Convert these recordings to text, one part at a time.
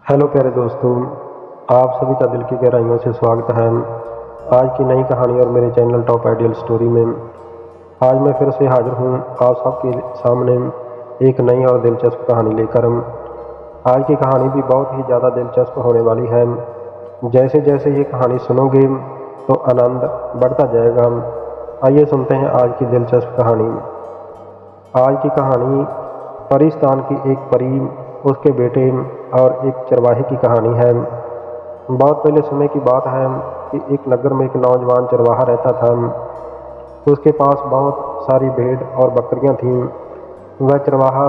Hello प्यारे दोस्तों, आप सभी का दिल की गहराइयों से स्वागत है आज की नई कहानी और मेरे चैनल टॉप आइडियल स्टोरी में। आज मैं फिर से हाजिर हूँ आप सबके सामने एक नई और दिलचस्प कहानी लेकर। आज की कहानी भी बहुत ही ज़्यादा दिलचस्प होने वाली है। जैसे जैसे ये कहानी सुनोगे तो आनंद बढ़ता जाएगा। आइए सुनते हैं आज की दिलचस्प कहानी। आज की कहानी परिस्तान की एक परी, उसके बेटे और एक चरवाहे की कहानी है। बहुत पहले समय की बात है कि एक नगर में एक नौजवान चरवाहा रहता था। उसके पास बहुत सारी भेड़ और बकरियां थीं। वह चरवाहा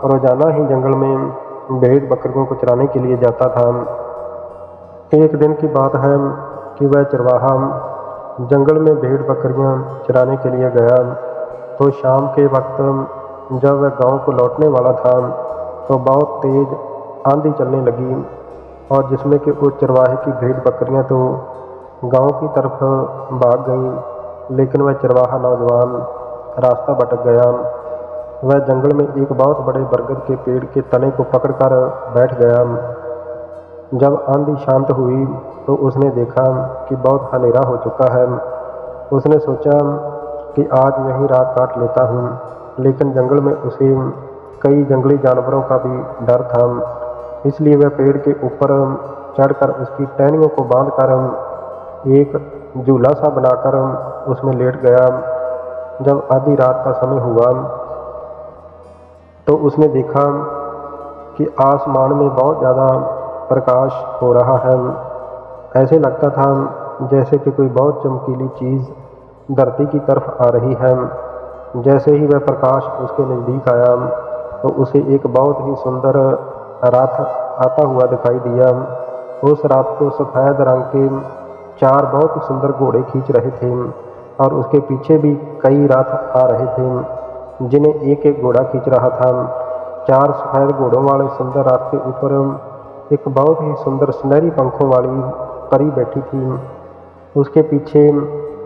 रोजाना ही जंगल में भेड़ बकरियों को चराने के लिए जाता था। एक दिन की बात है कि वह चरवाहा जंगल में भेड़ बकरियां चराने के लिए गया। तो शाम के वक्त जब वह गांव को लौटने वाला था तो बहुत तेज आंधी चलने लगी, और जिसमें कि उस चरवाहे की भेड़ बकरियां तो गांव की तरफ भाग गईं, लेकिन वह चरवाहा नौजवान रास्ता भटक गया। वह जंगल में एक बहुत बड़े बरगद के पेड़ के तने को पकड़कर बैठ गया। जब आंधी शांत हुई तो उसने देखा कि बहुत अंधेरा हो चुका है। उसने सोचा कि आज यहीं रात काट लेता हूँ, लेकिन जंगल में उसे कई जंगली जानवरों का भी डर था। इसलिए वह पेड़ के ऊपर चढ़कर उसकी टहनियों को बांधकर एक झूला सा बनाकर उसमें लेट गया। जब आधी रात का समय हुआ तो उसने देखा कि आसमान में बहुत ज़्यादा प्रकाश हो रहा है। ऐसे लगता था जैसे कि कोई बहुत चमकीली चीज़ धरती की तरफ आ रही है। जैसे ही वह प्रकाश उसके नज़दीक आया तो उसे एक बहुत ही सुंदर रथ आता हुआ दिखाई दिया। उस रात को सफ़ेद रंग के 4 बहुत ही सुंदर घोड़े खींच रहे थे, और उसके पीछे भी कई रथ आ रहे थे जिन्हें एक एक घोड़ा खींच रहा था। 4 सफ़ेद घोड़ों वाले सुंदर रथ के ऊपर एक बहुत ही सुंदर सुनहरी पंखों वाली परी बैठी थी। उसके पीछे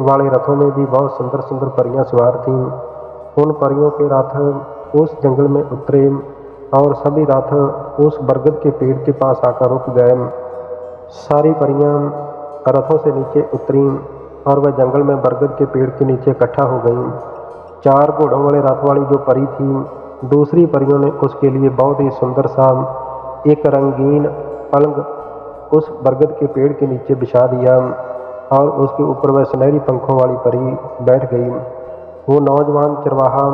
वाले रथों में भी बहुत सुंदर सुंदर परियां सवार थीं। उन परियों के रथ उस जंगल में उतरे और सभी रथ उस बरगद के पेड़ के पास आकर रुक गए। सारी परियां रथों से नीचे उतरीं और वह जंगल में बरगद के पेड़ के नीचे इकट्ठा हो गईं। 4 घोड़ों वाले रथ वाली जो परी थी, दूसरी परियों ने उसके लिए बहुत ही सुंदर सा एक रंगीन पलंग उस बरगद के पेड़ के नीचे बिछा दिया, और उसके ऊपर वह सुनहरी पंखों वाली परी बैठ गई। वो नौजवान चरवाहा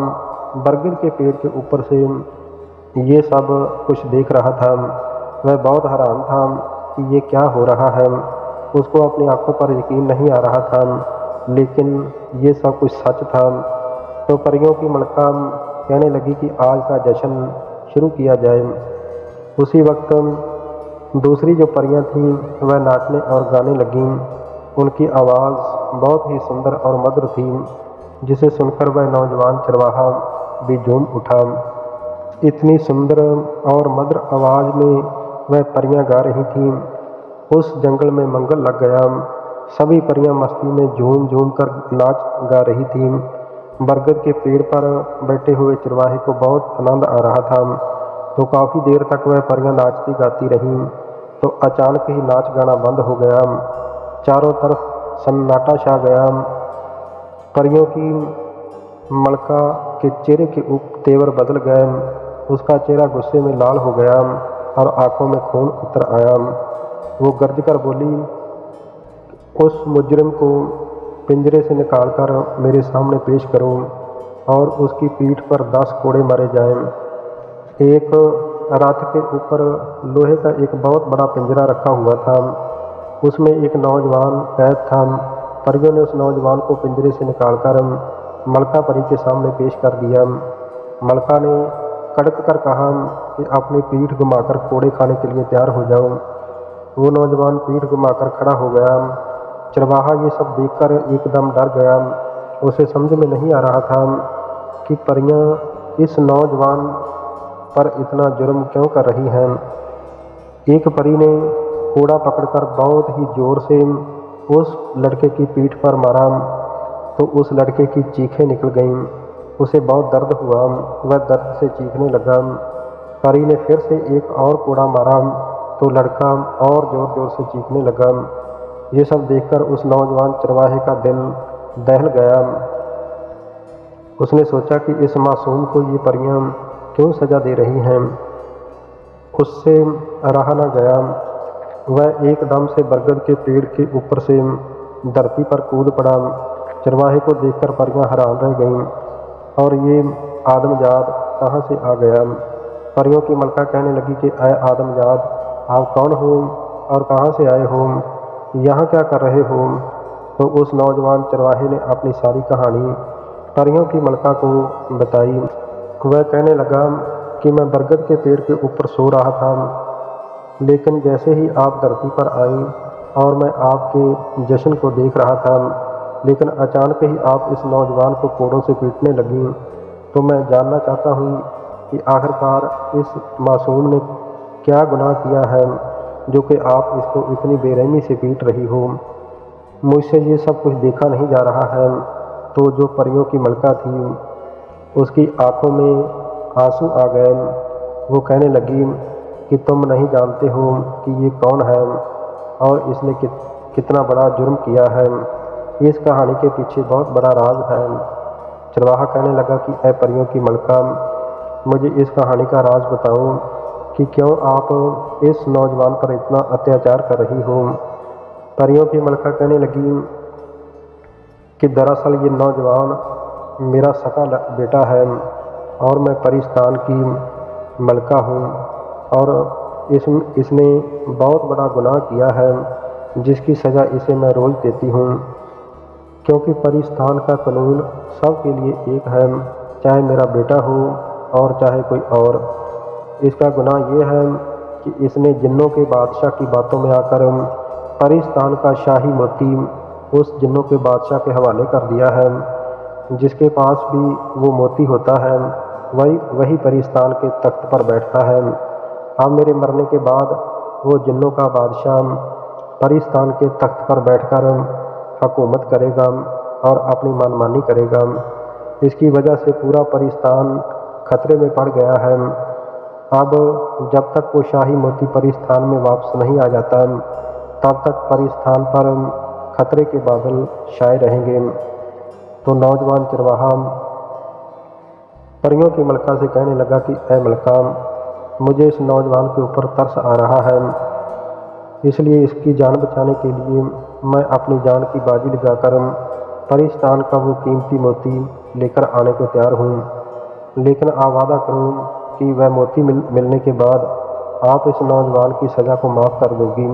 बरगद के पेड़ के ऊपर से ये सब कुछ देख रहा था। वह बहुत हैरान था कि ये क्या हो रहा है। उसको अपनी आंखों पर यकीन नहीं आ रहा था, लेकिन ये सब कुछ सच था। तो परियों की मलका कहने लगी कि आज का जश्न शुरू किया जाए। उसी वक्त दूसरी जो परियां थीं वह नाचने और गाने लगीं। उनकी आवाज़ बहुत ही सुंदर और मधुर थी, जिसे सुनकर वह नौजवान चरवाहा भी झूम उठा। इतनी सुंदर और मधुर आवाज़ में वह परियां गा रही थीं। उस जंगल में मंगल लग गया। सभी परियां मस्ती में झूम झूम कर नाच गा रही थीं। बरगद के पेड़ पर बैठे हुए चरवाहे को बहुत आनंद आ रहा था। तो काफ़ी देर तक वह परियां नाचती गाती रहीं। तो अचानक ही नाच गाना बंद हो गया। चारों तरफ सन्नाटा छा गया। परियों की मलका के चेहरे के तेवर बदल गए। उसका चेहरा गुस्से में लाल हो गया और आंखों में खून उतर आया। वो गर्ज कर बोली, उस मुजरिम को पिंजरे से निकालकर मेरे सामने पेश करो और उसकी पीठ पर 10 कोड़े मारे जाएं। एक रथ के ऊपर लोहे का एक बहुत बड़ा पिंजरा रखा हुआ था। उसमें एक नौजवान कैद था। परियों ने उस नौजवान को पिंजरे से निकालकर मलका परी के सामने पेश कर दिया। मलका ने कड़क कर कहा कि अपनी पीठ घुमाकर कोड़े खाने के लिए तैयार हो जाओ। वो नौजवान पीठ घुमाकर खड़ा हो गया। चरवाहा ये सब देखकर एकदम डर गया। उसे समझ में नहीं आ रहा था कि परियां इस नौजवान पर इतना जुर्म क्यों कर रही हैं। एक परी ने कोड़ा पकड़कर बहुत ही जोर से उस लड़के की पीठ पर मारा तो उस लड़के की चीखें निकल गईं। उसे बहुत दर्द हुआ। वह दर्द से चीखने लगा। परी ने फिर से एक और कोड़ा मारा तो लड़का और ज़ोर ज़ोर से चीखने लगा। ये सब देखकर उस नौजवान चरवाहे का दिल दहल गया। उसने सोचा कि इस मासूम को ये परियां क्यों सजा दे रही हैं। उससे रहा न गया। वह एकदम से बरगद के पेड़ के ऊपर से धरती पर कूद पड़ा। चरवाहे को देखकर परियां हैरान रह गईं और ये आदमजात कहाँ से आ गया। परियों की मलका कहने लगी कि ऐ आदमजात, आप कौन हो और कहाँ से आए हो, यहाँ क्या कर रहे हो। तो उस नौजवान चरवाहे ने अपनी सारी कहानी परियों की मलका को बताई। वह कहने लगा कि मैं बरगद के पेड़ के ऊपर सो रहा था, लेकिन जैसे ही आप धरती पर आई और मैं आपके जश्न को देख रहा था, लेकिन अचानक ही आप इस नौजवान को कोड़ों से पीटने लगी। तो मैं जानना चाहता हूँ कि आखिरकार इस मासूम ने क्या गुनाह किया है जो कि आप इसको इतनी बेरहमी से पीट रही हो। मुझसे ये सब कुछ देखा नहीं जा रहा है। तो जो परियों की मलका थी उसकी आंखों में आंसू आ गए। वो कहने लगी कि तुम नहीं जानते हो कि ये कौन है और इसने कितना बड़ा जुर्म किया है। इस कहानी के पीछे बहुत बड़ा राज है। चरवाहा कहने लगा कि ऐ परियों की मलका, मुझे इस कहानी का राज बताओ कि क्यों आप इस नौजवान पर इतना अत्याचार कर रही हो। परियों की मलका कहने लगी कि दरअसल ये नौजवान मेरा सका बेटा है और मैं परिस्तान की मलका हूँ और इसने बहुत बड़ा गुनाह किया है जिसकी सज़ा इसे मैं रोज़ देती हूँ, क्योंकि परिस्तान का कानून सब के लिए एक है, चाहे मेरा बेटा हो और चाहे कोई और। इसका गुनाह ये है कि इसने जिन्नों के बादशाह की बातों में आकर परिस्तान का शाही मोती उस जिन्नों के बादशाह के हवाले कर दिया है। जिसके पास भी वो मोती होता है वही परिस्तान के तख्त पर बैठता है। अब मेरे मरने के बाद वो जिन्नों का बादशाह परिस्तान के तख्त पर बैठकर हुकूमत करेगा और अपनी मनमानी करेगा। इसकी वजह से पूरा परिस्तान खतरे में पड़ गया है। अब जब तक वो शाही मोती परिस्तान में वापस नहीं आ जाता तब तक परिस्तान पर खतरे के बादल छाए रहेंगे। तो नौजवान चरवाहा परियों की मलका से कहने लगा कि ऐ मलका, मुझे इस नौजवान के ऊपर तरस आ रहा है, इसलिए इसकी जान बचाने के लिए मैं अपनी जान की बाजी लगाकर परिस्तान का वो कीमती मोती लेकर आने को तैयार हूँ। लेकिन आप वादा करूँ कि वह मोती मिलने के बाद आप इस नौजवान की सज़ा को माफ़ कर दोगी।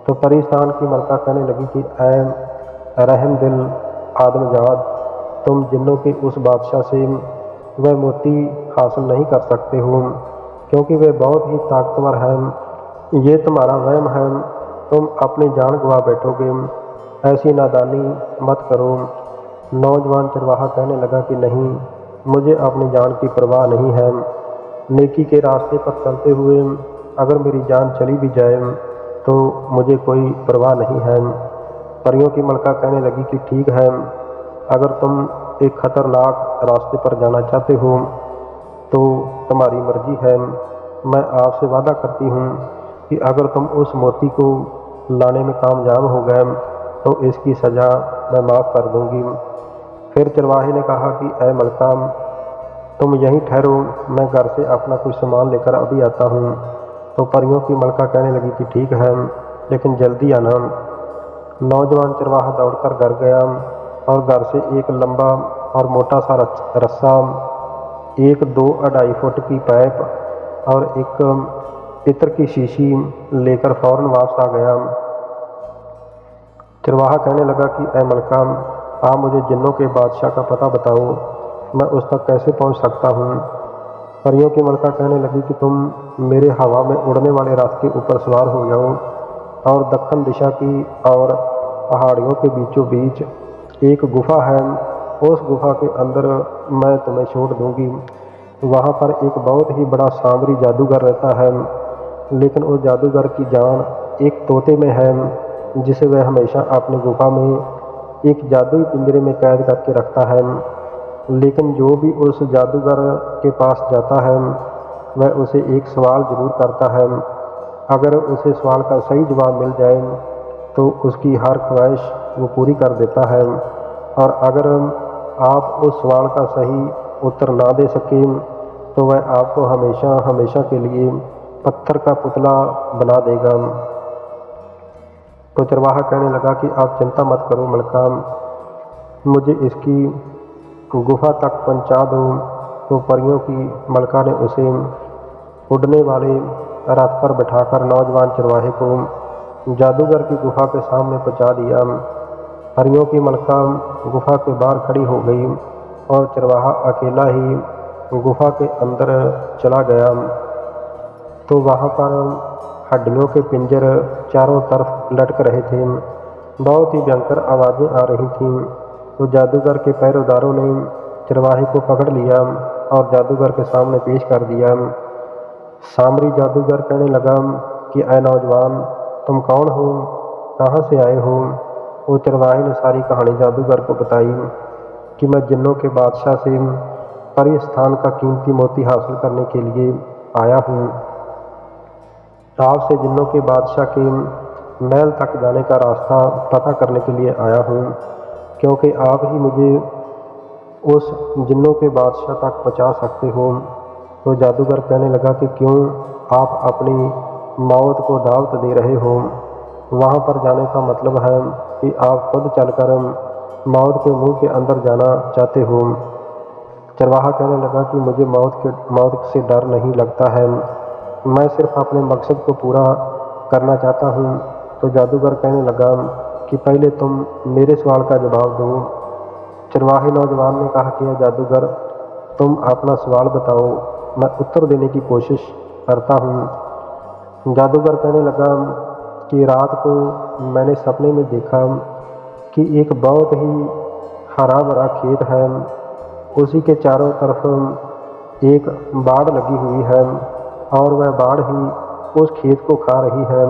तो परिस्तान की मलका कहने लगी कि ऐ रहम दिल आदमजात, तुम जिन्नों के उस बादशाह से वह मोती हासिल नहीं कर सकते हो, क्योंकि वे बहुत ही ताकतवर हैं। ये तुम्हारा वहम है, तुम अपनी जान गंवा बैठोगे। ऐसी नादानी मत करो। नौजवान चरवाहा कहने लगा कि नहीं, मुझे अपनी जान की परवाह नहीं है। नेकी के रास्ते पर चलते हुए अगर मेरी जान चली भी जाए तो मुझे कोई परवाह नहीं है। परियों की मलका कहने लगी कि ठीक है, अगर तुम एक ख़तरनाक रास्ते पर जाना चाहते हो तो तुम्हारी मर्जी है। मैं आपसे वादा करती हूँ कि अगर तुम उस मोती को लाने में कामयाब हो गए तो इसकी सज़ा मैं माफ़ कर दूँगी। फिर चरवाहे ने कहा कि ऐ मलका, तुम यहीं ठहरो, मैं घर से अपना कुछ सामान लेकर अभी आता हूँ। तो परियों की मलका कहने लगी कि ठीक है, लेकिन जल्दी आना। नौजवान चरवाहा दौड़कर घर गया और घर से एक लंबा और मोटा सा रस्सा, एक 2-2.5 फुट की पाइप और एक इत्र की शीशी लेकर फौरन वापस आ गया। चरवाहा कहने लगा कि ऐ मलका, आप मुझे जिन्नों के बादशाह का पता बताओ, मैं उस तक कैसे पहुंच सकता हूं। परियों की मलका कहने लगी कि तुम मेरे हवा में उड़ने वाले रथ के ऊपर सवार हो जाओ और दक्षिण दिशा की और पहाड़ियों के बीचों बीच एक गुफा है, उस गुफा के अंदर मैं तुम्हें छोड़ दूंगी। वहाँ पर एक बहुत ही बड़ा सांवरी जादूगर रहता है, लेकिन उस जादूगर की जान एक तोते में है, जिसे वह हमेशा अपनी गुफा में एक जादुई पिंजरे में कैद करके रखता है। लेकिन जो भी उस जादूगर के पास जाता है वह उसे एक सवाल ज़रूर करता है अगर उसे सवाल का सही जवाब मिल जाए तो उसकी हर ख्वाहिश वो पूरी कर देता है, और अगर आप उस सवाल का सही उत्तर ना दे सकें तो वह आपको हमेशा हमेशा के लिए पत्थर का पुतला बना देगा। तो चरवाहा कहने लगा कि आप चिंता मत करो मलका, मुझे इसकी गुफा तक पहुंचा दो। तो परियों की मलका ने उसे उड़ने वाले रथ पर बिठाकर नौजवान चरवाहे को जादूगर की गुफा के सामने पहुंचा दिया। परियों की मलका गुफा के बाहर खड़ी हो गई और चरवाहा अकेला ही गुफा के अंदर चला गया। तो वहाँ पर हड्डियों के पिंजर चारों तरफ लटक रहे थे, बहुत ही भयंकर आवाज़ें आ रही थीं। तो जादूगर के पैरोदारों ने चरवाहे को पकड़ लिया और जादूगर के सामने पेश कर दिया। सामरी जादूगर कहने लगा कि ऐ नौजवान, तुम कौन हो, कहाँ से आए हो? वो चरवाहे ने सारी कहानी जादूगर को बताई कि मैं जिन्नों के बादशाह से परी स्थान का कीमती मोती हासिल करने के लिए आया हूँ। आपसे जिन्नों के बादशाह के महल तक जाने का रास्ता पता करने के लिए आया हूँ, क्योंकि आप ही मुझे उस जिन्नों के बादशाह तक पहुँचा सकते हो। तो जादूगर कहने लगा कि क्यों आप अपनी मौत को दावत दे रहे हो? वहाँ पर जाने का मतलब है कि आप खुद चलकर मौत के मुंह के अंदर जाना चाहते हो। चरवाहा कहने लगा कि मुझे मौत से डर नहीं लगता है, मैं सिर्फ अपने मकसद को पूरा करना चाहता हूँ। तो जादूगर कहने लगा कि पहले तुम मेरे सवाल का जवाब दो। चरवाहे नौजवान ने कहा कि जादूगर, तुम अपना सवाल बताओ, मैं उत्तर देने की कोशिश करता हूँ। जादूगर कहने लगा कि रात को मैंने सपने में देखा कि एक बहुत ही हरा भरा खेत है, उसी के चारों तरफ एक बाढ़ लगी हुई है और वह बाढ़ ही उस खेत को खा रही है।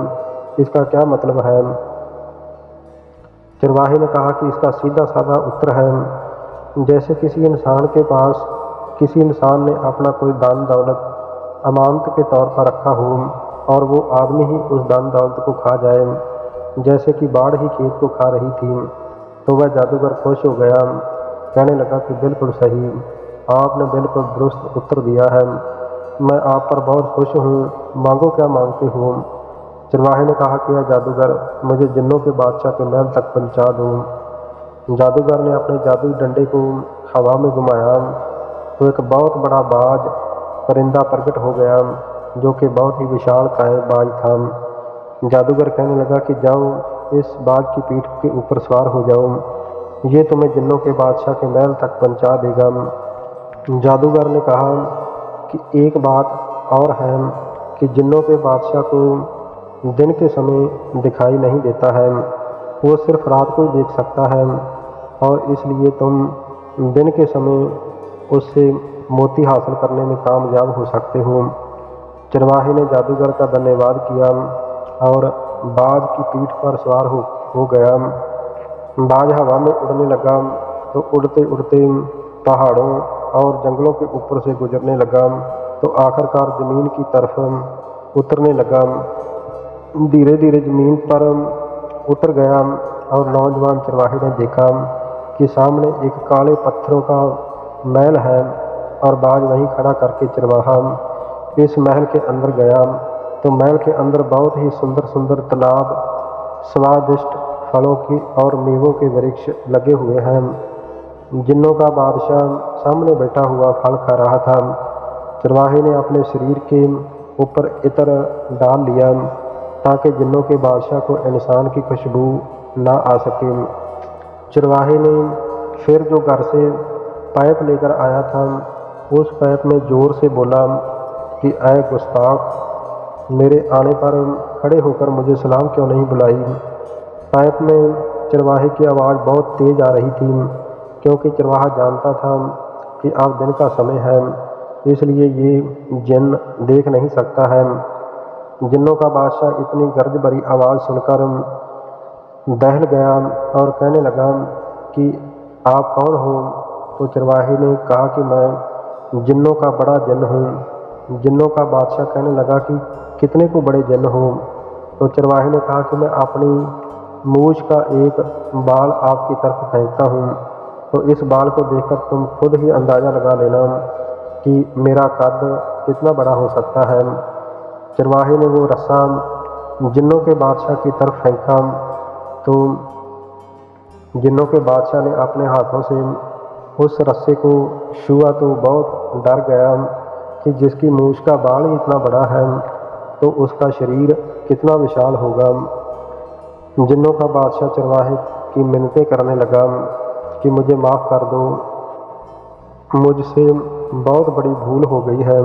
इसका क्या मतलब है? चरवाहे ने कहा कि इसका सीधा साधा उत्तर है, जैसे किसी इंसान ने अपना कोई दान दौलत अमानत के तौर पर रखा हो और वो आदमी ही उस दान दौलत को खा जाए, जैसे कि बाढ़ ही खेत को खा रही थी। तो वह जादूगर खुश हो गया, कहने लगा कि बिल्कुल सही, आपने बिल्कुल दुरुस्त उत्तर दिया है, मैं आप पर बहुत खुश हूँ, मांगो क्या मांगते हो? चरवाहे ने कहा कि जादूगर, मुझे जिन्नों के बादशाह के महल तक पहुँचा दो। जादूगर ने अपने जादुई डंडे को हवा में घुमाया तो एक बहुत बड़ा बाज परिंदा प्रकट हो गया, जो कि बहुत ही विशालकाय बाज था। जादूगर कहने लगा कि जाओ, इस बाज की पीठ के ऊपर सवार हो जाओ, ये तुम्हें जिन्नों के बादशाह के महल तक पहुँचा देगा। जादूगर ने कहा कि एक बात और है कि जिन्नों के बादशाह को दिन के समय दिखाई नहीं देता है, वो सिर्फ रात को ही देख सकता है, और इसलिए तुम दिन के समय उससे मोती हासिल करने में कामयाब हो सकते हो। चरवाहे ने जादूगर का धन्यवाद किया और बाज की पीठ पर सवार हो गया। बाज हवा में उड़ने लगा तो उड़ते उड़ते पहाड़ों और जंगलों के ऊपर से गुजरने लगा, तो आखिरकार ज़मीन की तरफ उतरने लगा। धीरे धीरे ज़मीन पर उतर गया और नौजवान चरवाहे ने देखा कि सामने एक काले पत्थरों का महल है, और बाज वहीं खड़ा करके चरवाहा इस महल के अंदर गया। तो महल के अंदर बहुत ही सुंदर सुंदर तालाब, स्वादिष्ट फलों की और मेवों के वृक्ष लगे हुए हैं। जिन्नों का बादशाह सामने बैठा हुआ फल खा रहा था। चरवाहे ने अपने शरीर के ऊपर इत्र डाल लिया ताकि जिन्नों के बादशाह को इंसान की खुशबू ना आ सके। चरवाहे ने फिर जो घर से पाइप लेकर आया था, उस पाइप में जोर से बोला कि ऐ गुस्ताख, मेरे आने पर खड़े होकर मुझे सलाम क्यों नहीं बुलाई? पाइप में चरवाहे की आवाज़ बहुत तेज़ आ रही थी, क्योंकि चरवाहा जानता था कि अब दिन का समय है, इसलिए ये जिन्न देख नहीं सकता है। जिन्नों का बादशाह इतनी गर्ज भरी आवाज़ सुनकर दहल गया और कहने लगा कि आप कौन हो? तो चरवाहे ने कहा कि मैं जिन्नों का बड़ा जिन्न हूँ। जिन्नों का बादशाह कहने लगा कि कितने को बड़े जन हो। तो चरवाहे ने कहा कि मैं अपनी मूछ का एक बाल आपकी तरफ फेंकता हूँ, तो इस बाल को देखकर तुम खुद ही अंदाज़ा लगा लेना कि मेरा कद कितना बड़ा हो सकता है। चरवाहे ने वो रस्सा जिन्नों के बादशाह की तरफ फेंका, तो जिन्नों के बादशाह ने अपने हाथों से उस रस्से को छुआ तो बहुत डर गया कि जिसकी मूछ का बाल ही इतना बड़ा है तो उसका शरीर कितना विशाल होगा। जिन्नों का बादशाह चरवाहे की मिन्नतें करने लगा कि मुझे माफ़ कर दो, मुझसे बहुत बड़ी भूल हो गई है।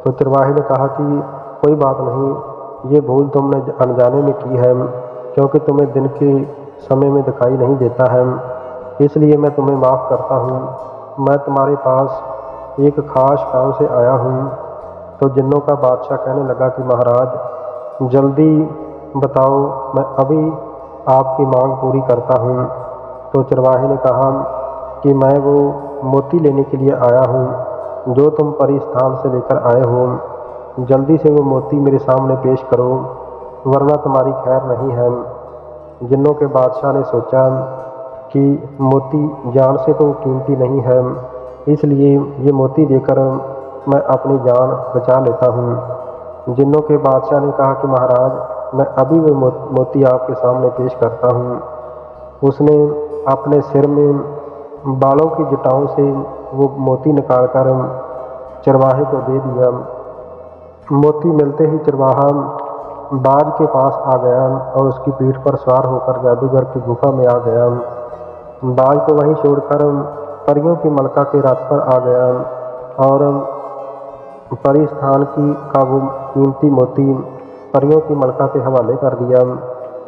तो चरवाहे ने कहा कि कोई बात नहीं, ये भूल तुमने अनजाने में की है, क्योंकि तुम्हें दिन के समय में दिखाई नहीं देता है, इसलिए मैं तुम्हें माफ़ करता हूँ। मैं तुम्हारे पास एक ख़ास काम से आया हूँ। तो जिन्नों का बादशाह कहने लगा कि महाराज जल्दी बताओ, मैं अभी आपकी मांग पूरी करता हूँ। तो चरवाहे ने कहा कि मैं वो मोती लेने के लिए आया हूँ जो तुम परी स्थान से लेकर आए हो। जल्दी से वो मोती मेरे सामने पेश करो, वरना तुम्हारी खैर नहीं है। जिन्नों के बादशाह ने सोचा कि मोती जान से तो कीमती नहीं है, इसलिए ये मोती देकर मैं अपनी जान बचा लेता हूँ। जिन्नों के बादशाह ने कहा कि महाराज मैं अभी वो मोती आपके सामने पेश करता हूँ। उसने अपने सिर में बालों की जटाओं से वो मोती निकालकर चरवाहे को दे दिया। मोती मिलते ही चरवाहा बाज के पास आ गया और उसकी पीठ पर सवार होकर जादूगर की गुफा में आ गया। बाज को वहीं छोड़कर परियों की मलका के रथ पर आ गया और परी स्थान का वो कीमती मोती परियों की मलका के हवाले कर दिया।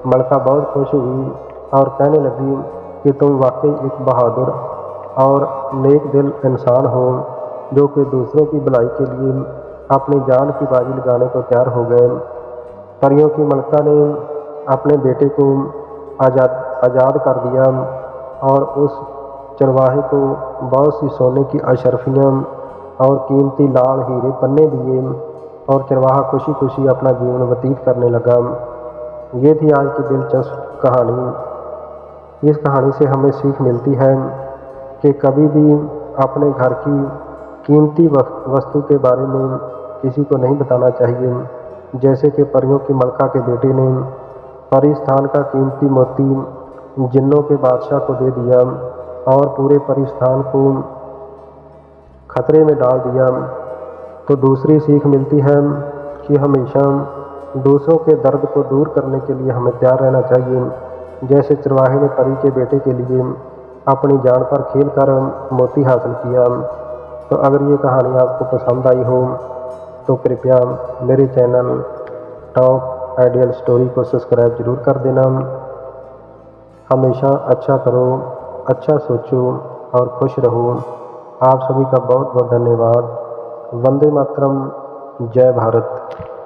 मलका बहुत खुश हुई और कहने लगी कि तुम वाकई एक बहादुर और नेक दिल इंसान हो, जो कि दूसरों की भलाई के लिए अपनी जान की बाजी लगाने को तैयार हो गए। परियों की मलका ने अपने बेटे को आज़ाद कर दिया और उस चरवाहे को बहुत सी सोने की अशरफियाँ और कीमती लाल हीरे पन्ने दिए और चरवाहा खुशी खुशी अपना जीवन व्यतीत करने लगा। ये थी आज की दिलचस्प कहानी। इस कहानी से हमें सीख मिलती है कि कभी भी अपने घर की कीमती वस्तु के बारे में किसी को नहीं बताना चाहिए। जैसे कि परियों की मलका के बेटे ने परी स्थान का कीमती मोती जिन्नों के बादशाह को दे दिया और पूरे परी स्थान को खतरे में डाल दिया। तो दूसरी सीख मिलती है कि हमेशा दूसरों के दर्द को दूर करने के लिए हमें तैयार रहना चाहिए। जैसे चरवाहे ने परी के बेटे के लिए अपनी जान पर खेल कर मोती हासिल किया। तो अगर ये कहानी आपको पसंद आई हो तो कृपया मेरे चैनल टॉप आइडियल स्टोरी को सब्सक्राइब जरूर कर देना। हमेशा अच्छा करो, अच्छा सोचो और खुश रहो। आप सभी का बहुत बहुत धन्यवाद। वंदे मातरम। जय भारत।